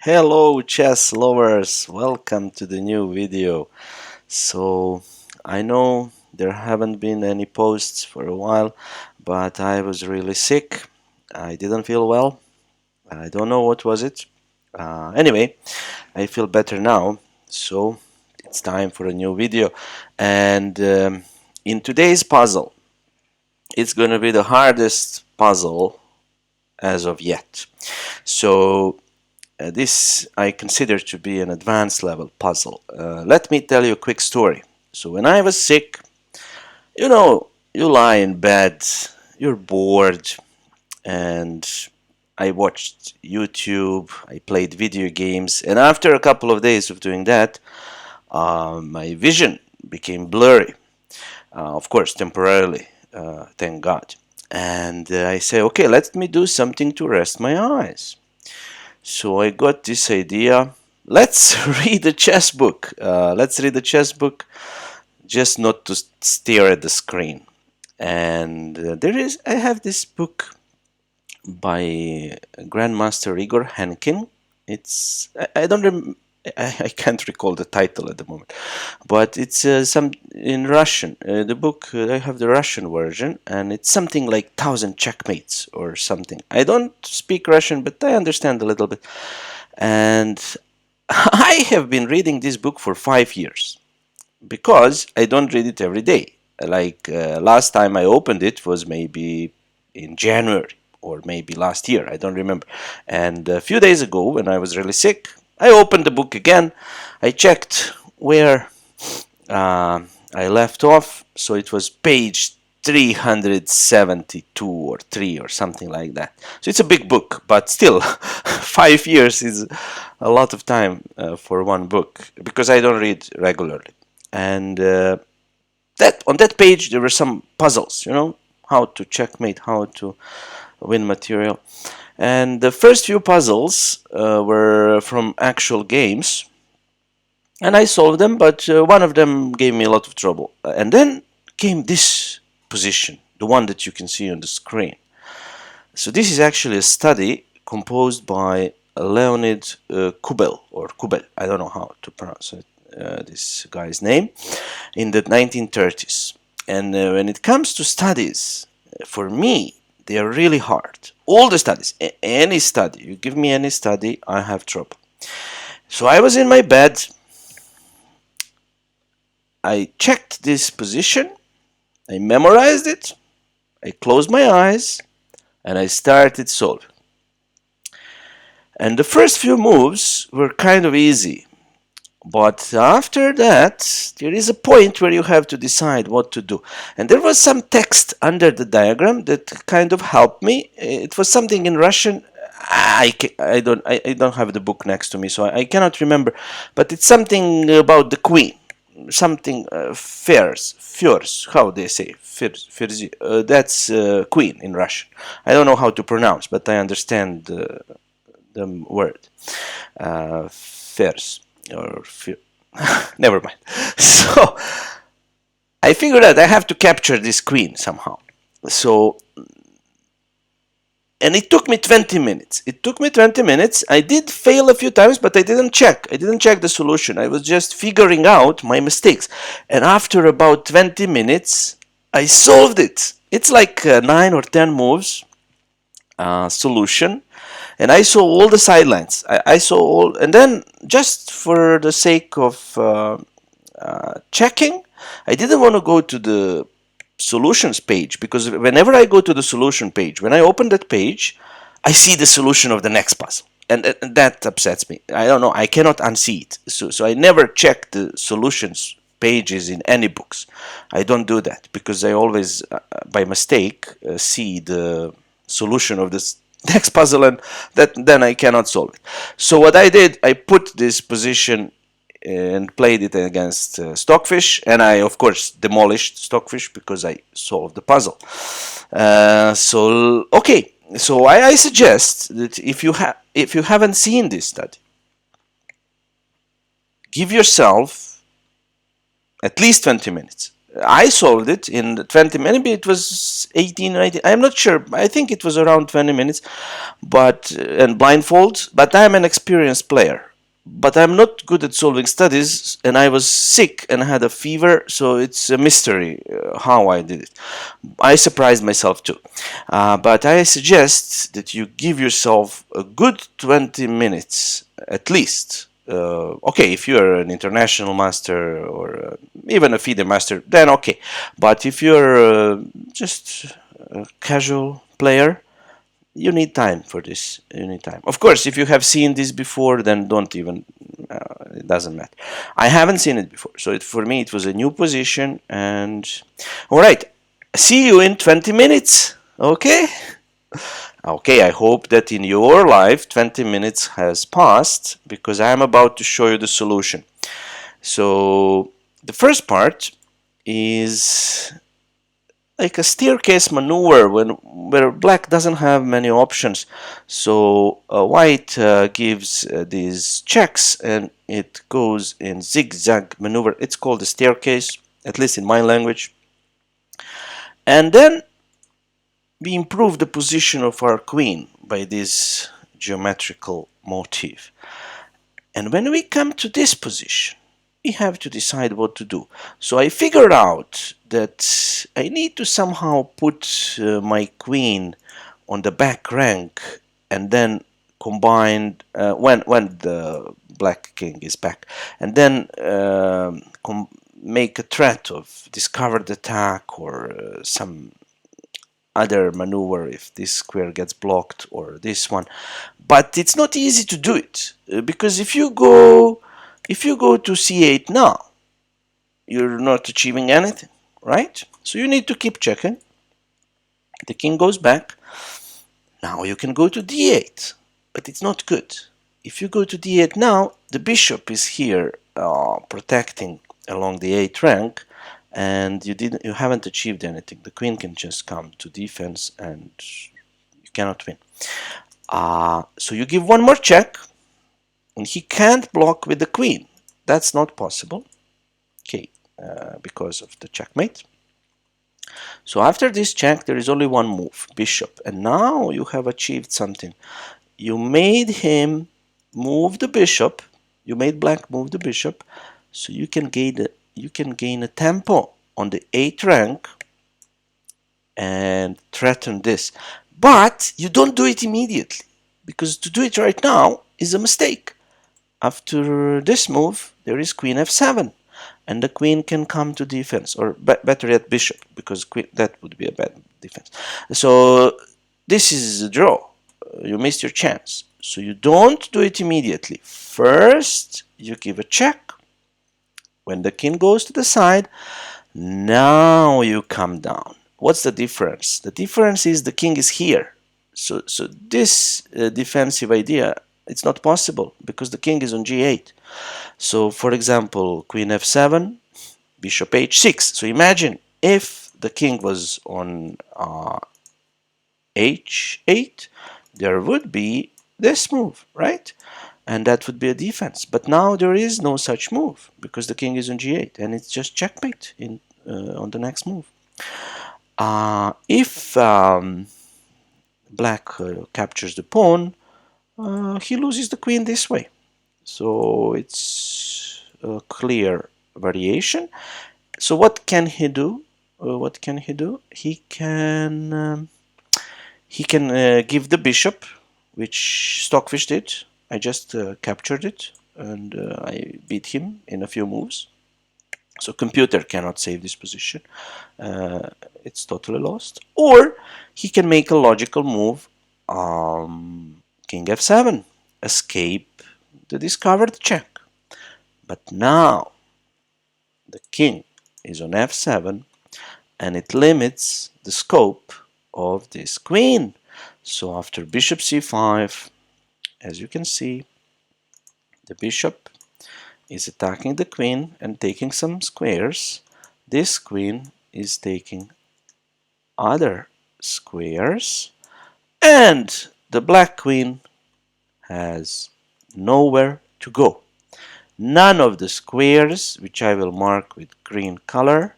Hello chess lovers, welcome to the new video. So I know there haven't been any posts for a while, but I was really sick. I didn't feel well. I don't know what was it. Anyway, I feel better now, so it's time for a new video. And in today's puzzle, it's going to be the hardest puzzle as of yet. So this I consider to be an advanced level puzzle. Let me tell you a quick story. So when I was sick, you lie in bed, you're bored, and I watched YouTube, I played video games, and after a couple of days of doing that, my vision became blurry. Of course, temporarily, thank God. And I say, okay, let me do something to rest my eyes. So I got this idea. Let's read a chess book. Let's read a chess book, just not to stare at the screen. And I have this book by Grandmaster Igor Henkin. I don't I can't recall the title at the moment, but it's some in Russian. The book I have the Russian version, and it's something like 1,000 checkmates or something. I don't speak Russian, but I understand a little bit. And I have been reading this book for 5 years because I don't read it every day. Like last time I opened it was maybe in January or maybe last year, I don't remember. And a few days ago, when I was really sick, I opened the book again. I checked where I left off, so it was page 372 or 3 or something like that. So it's a big book, but still 5 years is a lot of time for one book because I don't read regularly. And that on that page there were some puzzles, how to checkmate, how to win material. And the first few puzzles were from actual games, and I solved them, but one of them gave me a lot of trouble. And then came this position, the one that you can see on the screen. So this is actually a study composed by Leonid Kubel, or Kubel, I don't know how to pronounce it, this guy's name, in the 1930s. And when it comes to studies, for me, they are really hard. All the studies, any study, you give me any study, I have trouble. So I was in my bed, I checked this position, I memorized it, I closed my eyes, and I started solving. And the first few moves were kind of easy. But after that, there is a point where you have to decide what to do. And there was some text under the diagram that kind of helped me. It was something in Russian. I don't have the book next to me, so I cannot remember. But it's something about the queen. Something furs, how they say, firzi. That's queen in Russian. I don't know how to pronounce, but I understand the word. Furs. Or never mind. So I figured out I have to capture this queen somehow. So, and it took me 20 minutes. I did fail a few times, but I didn't check the solution. I was just figuring out my mistakes. And after about 20 minutes, I solved it. It's like 9 or 10 moves solution. And I saw all the sidelines. I saw all, and then just for the sake of checking, I didn't want to go to the solutions page, because whenever I go to the solution page, when I open that page, I see the solution of the next puzzle. And that upsets me. I don't know, I cannot unsee it. So I never check the solutions pages in any books. I don't do that because I always, by mistake, see the solution of this next puzzle, and then I cannot solve it. So what I did, I put this position and played it against Stockfish, and I of course demolished Stockfish because I solved the puzzle. So okay, so I suggest that if you haven't seen this study, give yourself at least 20 minutes. I solved it in 20 minutes. Maybe it was 18 or 18. I'm not sure. I think it was around 20 minutes, but and blindfold. But I'm an experienced player. But I'm not good at solving studies, and I was sick and had a fever, so it's a mystery how I did it. I surprised myself too. But I suggest that you give yourself a good 20 minutes at least. Okay, if you're an international master or even a FIDE master, then okay. But if you're just a casual player, you need time for this. You need time. Of course, if you have seen this before, then don't even. It doesn't matter. I haven't seen it before, so for me it was a new position. And all right, see you in 20 minutes. Okay. Okay, I hope that in your life 20 minutes has passed because I'm about to show you the solution. So the first part is like a staircase maneuver where black doesn't have many options. So white gives these checks and it goes in zigzag maneuver. It's called a staircase, at least in my language. And then we improve the position of our queen by this geometrical motif. And when we come to this position, we have to decide what to do. So I figured out that I need to somehow put my queen on the back rank and then combine when the black king is back, and then make a threat of discovered attack or some other maneuver if this square gets blocked or this one. But it's not easy to do it because if you go to c8 now, you're not achieving anything, right? So you need to keep checking. The king goes back. Now you can go to d8, but it's not good. If you go to d8 now, the bishop is here protecting along the 8th rank, and you haven't achieved anything. The queen can just come to defense and you cannot win. So you give one more check, and he can't block with the queen. That's not possible. Okay, because of the checkmate. So after this check, there is only one move, bishop, and now you have achieved something. You made him move the bishop. You made black move the bishop, so you can gain a tempo on the 8th rank and threaten this. But you don't do it immediately, because to do it right now is a mistake. After this move, there is queen f7, and the queen can come to defense, or better yet, bishop, because that would be a bad defense. So this is a draw. You missed your chance. So you don't do it immediately. First, you give a check. When the king goes to the side, now you come down. What's the difference? The difference is the king is here. So this defensive idea, it's not possible because the king is on g8. So for example, queen f7, bishop h6. So imagine if the king was on h8, there would be this move, right? And that would be a defense. But now there is no such move because the king is on g8, and it's just checkmate on the next move. If black captures the pawn, he loses the queen this way. So it's a clear variation. So what can he do? He can give the bishop, which Stockfish did. I just captured it and I beat him in a few moves. So computer cannot save this position. It's totally lost. Or he can make a logical move, king f7, escape the discovered check. But now the king is on f7 and it limits the scope of this queen. So after bishop c5, as you can see, the bishop is attacking the queen and taking some squares. This queen is taking other squares, and the black queen has nowhere to go. None of the squares, which I will mark with green color,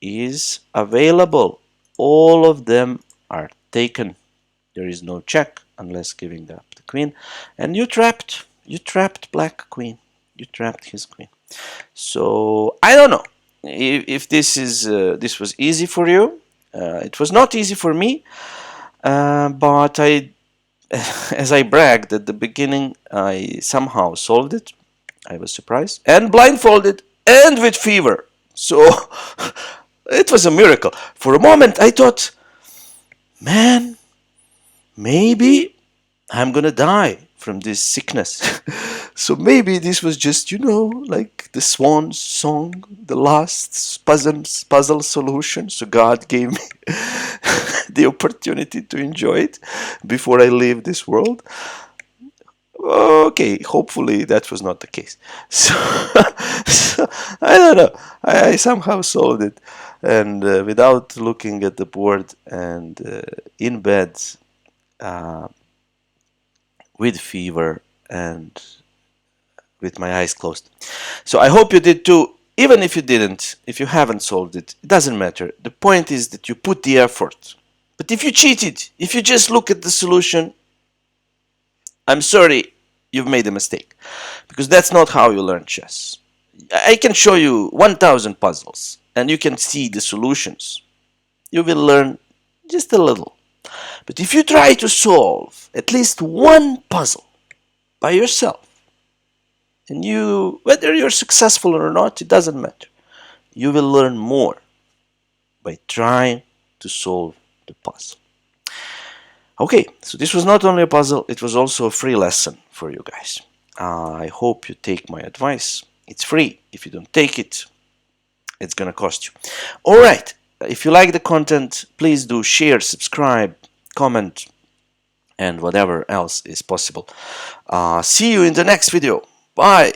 is available. All of them are taken. There is no check unless giving up the queen. And you trapped black queen. You trapped his queen. So I don't know if this was easy for you. It was not easy for me, but as I bragged at the beginning, I somehow solved it. I was surprised, and blindfolded, and with fever. So it was a miracle. For a moment, I thought, man, maybe I'm gonna die from this sickness. So maybe this was just, like the swan song, the last puzzle solution. So God gave me the opportunity to enjoy it before I leave this world. Okay, hopefully that was not the case. So I don't know. I somehow solved it, and without looking at the board, and in bed with fever and with my eyes closed. So I hope you did too. Even if you didn't, if you haven't solved it, it doesn't matter. The point is that you put the effort. But if you cheated, if you just look at the solution, I'm sorry, you've made a mistake. Because that's not how you learn chess. I can show you 1,000 puzzles and you can see the solutions. You will learn just a little. But if you try to solve at least one puzzle by yourself, and whether you're successful or not, it doesn't matter. You will learn more by trying to solve the puzzle. Okay, so this was not only a puzzle, it was also a free lesson for you guys. I hope you take my advice. It's free. If you don't take it, it's gonna cost you. All right, if you like the content, please do share, subscribe, comment, and whatever else is possible. See you in the next video. Bye.